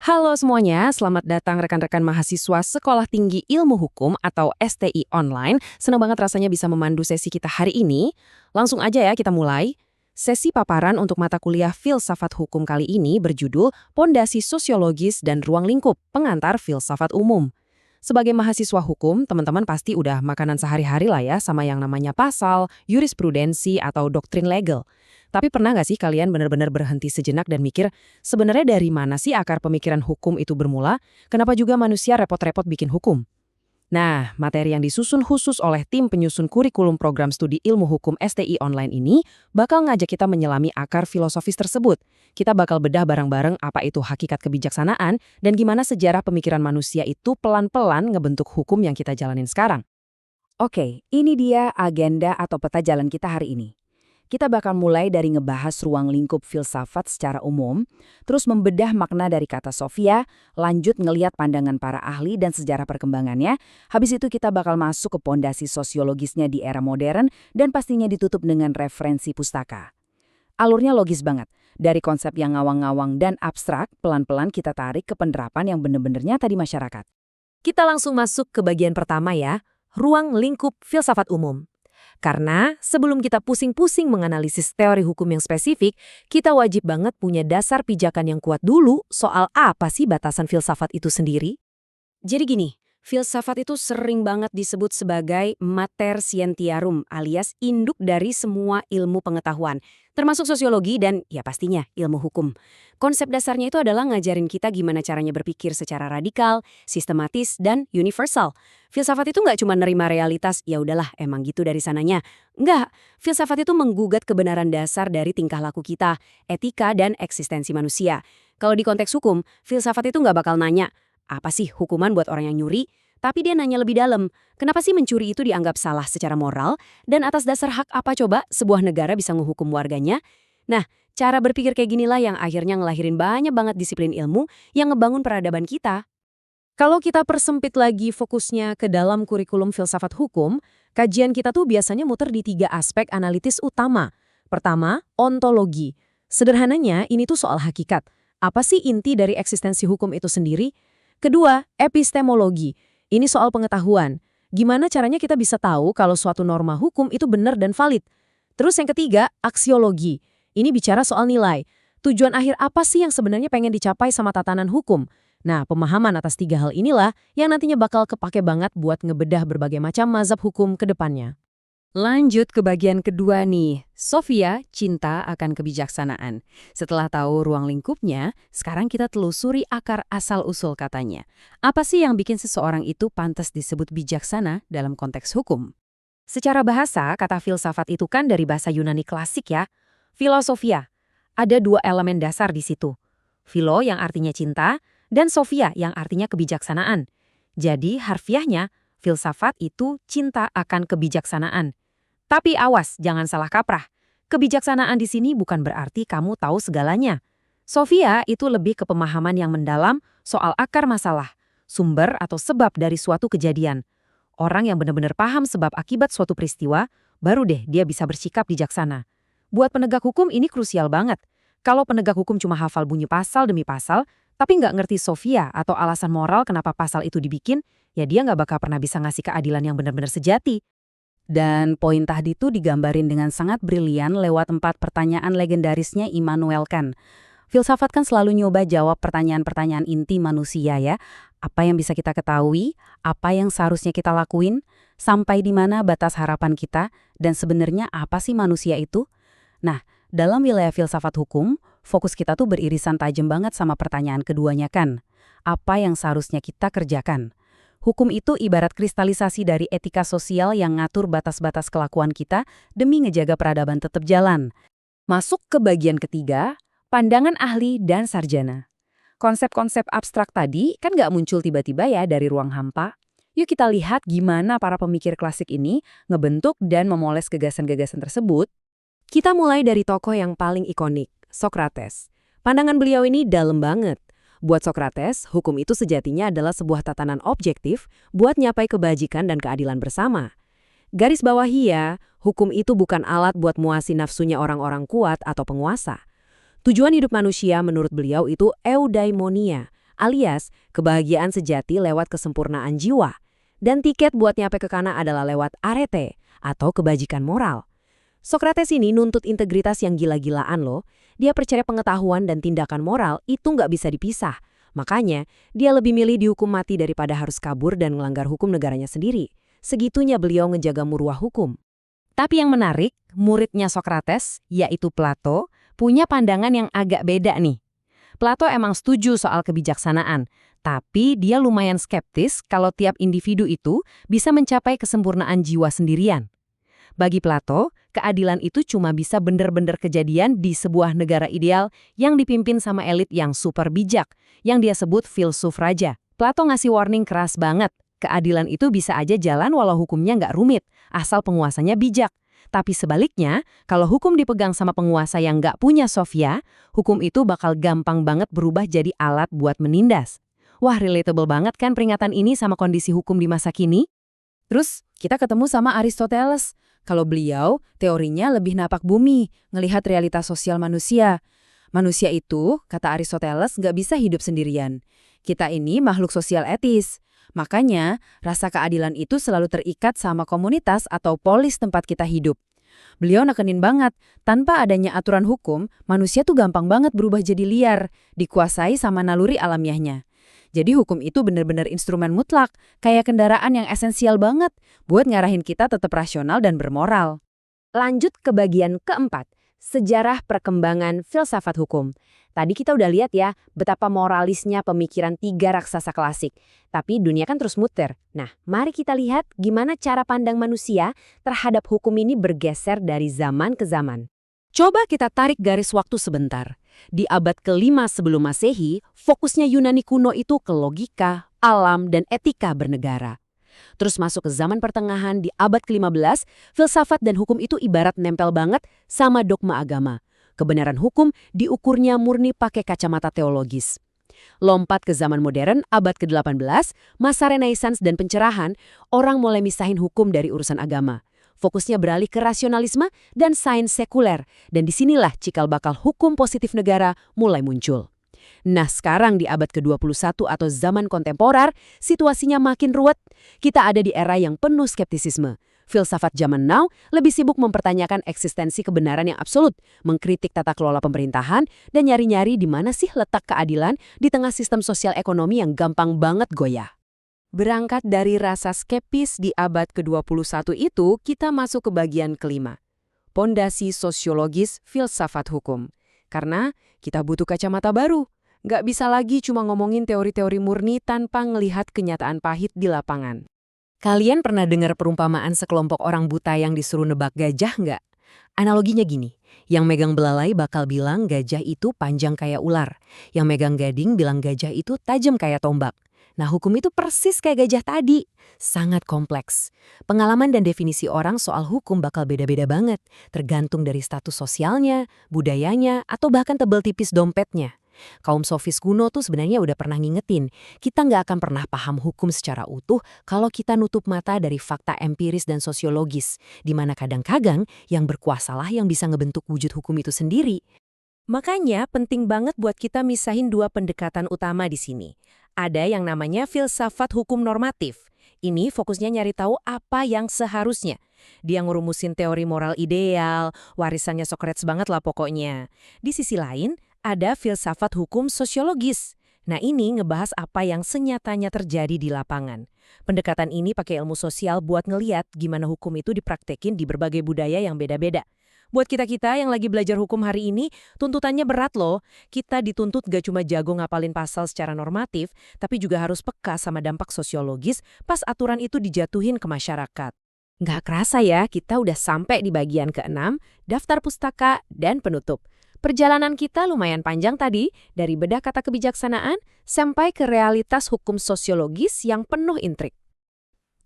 Halo semuanya, selamat datang rekan-rekan mahasiswa Sekolah Tinggi Ilmu Hukum atau STI Online. Senang banget rasanya bisa memandu sesi kita hari ini. Langsung aja ya kita mulai. Sesi paparan untuk mata kuliah Filsafat Hukum kali ini berjudul Pondasi Sosiologis dan Ruang Lingkup, Pengantar Filsafat Umum. Sebagai mahasiswa hukum, teman-teman pasti udah makanan sehari-hari lah ya sama yang namanya pasal, jurisprudensi, atau doktrin legal. Tapi pernah nggak sih kalian benar-benar berhenti sejenak dan mikir, sebenarnya dari mana sih akar pemikiran hukum itu bermula? Kenapa juga manusia repot-repot bikin hukum? Nah, materi yang disusun khusus oleh tim penyusun kurikulum program studi ilmu hukum STI Online ini bakal ngajak kita menyelami akar filosofis tersebut. Kita bakal bedah bareng-bareng apa itu hakikat kebijaksanaan dan gimana sejarah pemikiran manusia itu pelan-pelan ngebentuk hukum yang kita jalanin sekarang. Oke, ini dia agenda atau peta jalan kita hari ini. Kita bakal mulai dari ngebahas ruang lingkup filsafat secara umum, terus membedah makna dari kata Sofia, lanjut ngeliat pandangan para ahli dan sejarah perkembangannya, habis itu kita bakal masuk ke pondasi sosiologisnya di era modern dan pastinya ditutup dengan referensi pustaka. Alurnya logis banget, dari konsep yang ngawang-ngawang dan abstrak, pelan-pelan kita tarik ke penerapan yang bener-bener nyata di masyarakat. Kita langsung masuk ke bagian pertama ya, ruang lingkup filsafat umum. Karena sebelum kita pusing-pusing menganalisis teori hukum yang spesifik, kita wajib banget punya dasar pijakan yang kuat dulu soal apa sih batasan filsafat itu sendiri. Jadi gini, filsafat itu sering banget disebut sebagai mater scientiarum alias induk dari semua ilmu pengetahuan, termasuk sosiologi dan ya pastinya ilmu hukum. Konsep dasarnya itu adalah ngajarin kita gimana caranya berpikir secara radikal, sistematis, dan universal. Filsafat itu nggak cuma nerima realitas, ya udahlah emang gitu dari sananya. Nggak, filsafat itu menggugat kebenaran dasar dari tingkah laku kita, etika, dan eksistensi manusia. Kalau di konteks hukum, filsafat itu nggak bakal nanya, apa sih hukuman buat orang yang nyuri? Tapi dia nanya lebih dalam, kenapa sih mencuri itu dianggap salah secara moral? Dan atas dasar hak apa coba sebuah negara bisa menghukum warganya? Nah, cara berpikir kayak ginilah yang akhirnya ngelahirin banyak banget disiplin ilmu yang ngebangun peradaban kita. Kalau kita persempit lagi fokusnya ke dalam kurikulum filsafat hukum, kajian kita tuh biasanya muter di 3 aspek analitis utama. Pertama, ontologi. Sederhananya, ini tuh soal hakikat. Apa sih inti dari eksistensi hukum itu sendiri? Kedua, epistemologi. Ini soal pengetahuan. Gimana caranya kita bisa tahu kalau suatu norma hukum itu benar dan valid? Terus yang ketiga, aksiologi. Ini bicara soal nilai. Tujuan akhir apa sih yang sebenarnya pengen dicapai sama tatanan hukum? Nah, pemahaman atas 3 hal inilah yang nantinya bakal kepake banget buat ngebedah berbagai macam mazhab hukum ke depannya. Lanjut ke bagian kedua nih, Sofia cinta akan kebijaksanaan. Setelah tahu ruang lingkupnya, sekarang kita telusuri akar asal-usul katanya. Apa sih yang bikin seseorang itu pantas disebut bijaksana dalam konteks hukum? Secara bahasa, kata filsafat itu kan dari bahasa Yunani klasik ya. Filosofia. Ada 2 elemen dasar di situ. Philo yang artinya cinta, dan Sophia yang artinya kebijaksanaan. Jadi harfiahnya, filsafat itu cinta akan kebijaksanaan. Tapi awas, jangan salah kaprah. Kebijaksanaan di sini bukan berarti kamu tahu segalanya. Sophia itu lebih ke pemahaman yang mendalam soal akar masalah, sumber atau sebab dari suatu kejadian. Orang yang benar-benar paham sebab akibat suatu peristiwa, baru deh dia bisa bersikap bijaksana. Buat penegak hukum ini krusial banget. Kalau penegak hukum cuma hafal bunyi pasal demi pasal, tapi nggak ngerti Sofia atau alasan moral kenapa pasal itu dibikin, ya dia nggak bakal pernah bisa ngasih keadilan yang benar-benar sejati. Dan poin tadi itu digambarin dengan sangat brilian lewat 4 pertanyaan legendarisnya Immanuel Kant. Filsafat kan selalu nyoba jawab pertanyaan-pertanyaan inti manusia ya. Apa yang bisa kita ketahui, apa yang seharusnya kita lakuin, sampai di mana batas harapan kita, dan sebenarnya apa sih manusia itu? Nah, dalam wilayah filsafat hukum, fokus kita tuh beririsan tajam banget sama pertanyaan keduanya kan. Apa yang seharusnya kita kerjakan? Hukum itu ibarat kristalisasi dari etika sosial yang ngatur batas-batas kelakuan kita demi ngejaga peradaban tetap jalan. Masuk ke bagian ketiga, pandangan ahli dan sarjana. Konsep-konsep abstrak tadi kan nggak muncul tiba-tiba ya dari ruang hampa. Yuk kita lihat gimana para pemikir klasik ini ngebentuk dan memoles gagasan-gagasan tersebut. Kita mulai dari tokoh yang paling ikonik, Socrates. Pandangan beliau ini dalam banget. Buat Socrates, hukum itu sejatinya adalah sebuah tatanan objektif buat nyapai kebajikan dan keadilan bersama. Garis bawahi ya, hukum itu bukan alat buat muasi nafsunya orang-orang kuat atau penguasa. Tujuan hidup manusia menurut beliau itu eudaimonia, alias kebahagiaan sejati lewat kesempurnaan jiwa. Dan tiket buat nyampe ke kana adalah lewat arete, atau kebajikan moral. Sokrates ini nuntut integritas yang gila-gilaan loh. Dia percaya pengetahuan dan tindakan moral itu nggak bisa dipisah. Makanya, dia lebih milih dihukum mati daripada harus kabur dan melanggar hukum negaranya sendiri. Segitunya beliau ngejaga muruah hukum. Tapi yang menarik, muridnya Sokrates, yaitu Plato, punya pandangan yang agak beda nih. Plato emang setuju soal kebijaksanaan, tapi dia lumayan skeptis kalau tiap individu itu bisa mencapai kesempurnaan jiwa sendirian. Bagi Plato, keadilan itu cuma bisa bener-bener kejadian di sebuah negara ideal yang dipimpin sama elit yang super bijak, yang dia sebut filsuf raja. Plato ngasih warning keras banget. Keadilan itu bisa aja jalan walau hukumnya nggak rumit, asal penguasanya bijak. Tapi sebaliknya, kalau hukum dipegang sama penguasa yang nggak punya sofya, hukum itu bakal gampang banget berubah jadi alat buat menindas. Wah, relatable banget kan peringatan ini sama kondisi hukum di masa kini? Terus, kita ketemu sama Aristoteles. Kalau beliau, teorinya lebih napak bumi, ngelihat realitas sosial manusia. Manusia itu, kata Aristoteles, nggak bisa hidup sendirian. Kita ini makhluk sosial etis. Makanya, rasa keadilan itu selalu terikat sama komunitas atau polis tempat kita hidup. Beliau nekenin banget, tanpa adanya aturan hukum, manusia tuh gampang banget berubah jadi liar, dikuasai sama naluri alamiahnya. Jadi hukum itu benar-benar instrumen mutlak, kayak kendaraan yang esensial banget, buat ngarahin kita tetap rasional dan bermoral. Lanjut ke bagian keempat, sejarah perkembangan filsafat hukum. Tadi kita udah lihat ya, betapa moralisnya pemikiran tiga raksasa klasik. Tapi dunia kan terus muter. Nah, mari kita lihat gimana cara pandang manusia terhadap hukum ini bergeser dari zaman ke zaman. Coba kita tarik garis waktu sebentar. Di abad ke-5 sebelum Masehi, fokusnya Yunani kuno itu ke logika, alam, dan etika bernegara. Terus masuk ke zaman pertengahan di abad ke-15, filsafat dan hukum itu ibarat nempel banget sama dogma agama. Kebenaran hukum diukurnya murni pakai kacamata teologis. Lompat ke zaman modern, abad ke-18, masa Renaissance dan pencerahan, orang mulai misahin hukum dari urusan agama. Fokusnya beralih ke rasionalisme dan sains sekuler, dan disinilah cikal bakal hukum positif negara mulai muncul. Nah, sekarang di abad ke-21 atau zaman kontemporer, situasinya makin ruwet. Kita ada di era yang penuh skeptisisme. Filsafat zaman now lebih sibuk mempertanyakan eksistensi kebenaran yang absolut, mengkritik tata kelola pemerintahan, dan nyari-nyari di mana sih letak keadilan di tengah sistem sosial ekonomi yang gampang banget goyah. Berangkat dari rasa skeptis di abad ke-21 itu, kita masuk ke bagian kelima. Pondasi sosiologis filsafat hukum. Karena kita butuh kacamata baru. Nggak bisa lagi cuma ngomongin teori-teori murni tanpa ngelihat kenyataan pahit di lapangan. Kalian pernah dengar perumpamaan sekelompok orang buta yang disuruh nebak gajah nggak? Analoginya gini, yang megang belalai bakal bilang gajah itu panjang kayak ular. Yang megang gading bilang gajah itu tajam kayak tombak. Nah, hukum itu persis kayak gajah tadi. Sangat kompleks. Pengalaman dan definisi orang soal hukum bakal beda-beda banget, tergantung dari status sosialnya, budayanya, atau bahkan tebel tipis dompetnya. Kaum sofis kuno tuh sebenarnya udah pernah ngingetin, kita nggak akan pernah paham hukum secara utuh kalau kita nutup mata dari fakta empiris dan sosiologis, di mana kadang-kadang yang berkuasalah yang bisa ngebentuk wujud hukum itu sendiri. Makanya penting banget buat kita misahin dua pendekatan utama di sini. Ada yang namanya filsafat hukum normatif. Ini fokusnya nyari tahu apa yang seharusnya. Dia ngurumusin teori moral ideal, warisannya Sokrates banget lah pokoknya. Di sisi lain, ada filsafat hukum sosiologis. Nah, ini ngebahas apa yang senyatanya terjadi di lapangan. Pendekatan ini pakai ilmu sosial buat ngeliat gimana hukum itu dipraktekin di berbagai budaya yang beda-beda. Buat kita-kita yang lagi belajar hukum hari ini, tuntutannya berat loh. Kita dituntut gak cuma jago ngapalin pasal secara normatif, tapi juga harus peka sama dampak sosiologis pas aturan itu dijatuhin ke masyarakat. Nggak kerasa ya, kita udah sampai di bagian ke-6, daftar pustaka dan penutup. Perjalanan kita lumayan panjang tadi, dari bedah kata kebijaksanaan sampai ke realitas hukum sosiologis yang penuh intrik.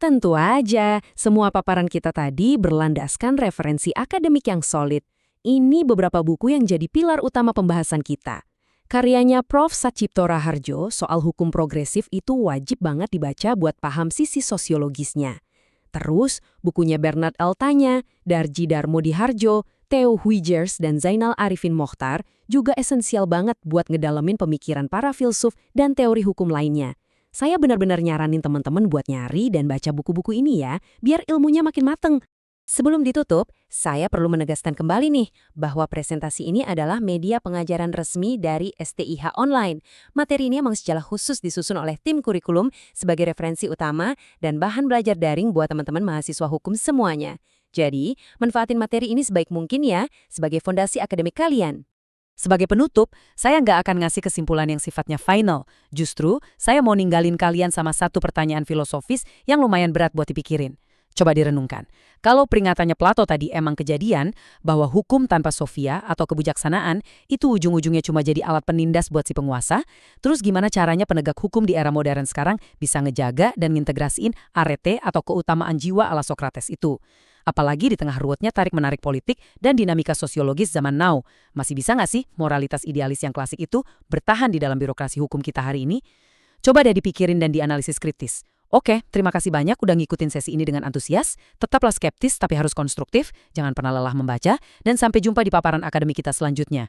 Tentu aja, semua paparan kita tadi berlandaskan referensi akademik yang solid. Ini beberapa buku yang jadi pilar utama pembahasan kita. Karyanya Prof. Satchipto Raharjo soal hukum progresif itu wajib banget dibaca buat paham sisi sosiologisnya. Terus, bukunya Bernard L. Tanya, Darji Darmo Diharjo, Theo Huijers dan Zainal Arifin Mokhtar juga esensial banget buat ngedalamin pemikiran para filsuf dan teori hukum lainnya. Saya benar-benar nyaranin teman-teman buat nyari dan baca buku-buku ini ya, biar ilmunya makin mateng. Sebelum ditutup, saya perlu menegaskan kembali nih bahwa presentasi ini adalah media pengajaran resmi dari STIH Online. Materi ini emang secara khusus disusun oleh tim kurikulum sebagai referensi utama dan bahan belajar daring buat teman-teman mahasiswa hukum semuanya. Jadi, manfaatin materi ini sebaik mungkin ya, sebagai fondasi akademik kalian. Sebagai penutup, saya nggak akan ngasih kesimpulan yang sifatnya final. Justru, saya mau ninggalin kalian sama satu pertanyaan filosofis yang lumayan berat buat dipikirin. Coba direnungkan. Kalau peringatannya Plato tadi emang kejadian, bahwa hukum tanpa sofia atau kebijaksanaan itu ujung-ujungnya cuma jadi alat penindas buat si penguasa, terus gimana caranya penegak hukum di era modern sekarang bisa ngejaga dan ngintegrasiin arete atau keutamaan jiwa ala Sokrates itu? Apalagi di tengah ruwetnya tarik-menarik politik dan dinamika sosiologis zaman now. Masih bisa nggak sih moralitas idealis yang klasik itu bertahan di dalam birokrasi hukum kita hari ini? Coba deh dipikirin dan dianalisis kritis. Oke, terima kasih banyak udah ngikutin sesi ini dengan antusias. Tetaplah skeptis tapi harus konstruktif, jangan pernah lelah membaca, dan sampai jumpa di paparan akademik kita selanjutnya.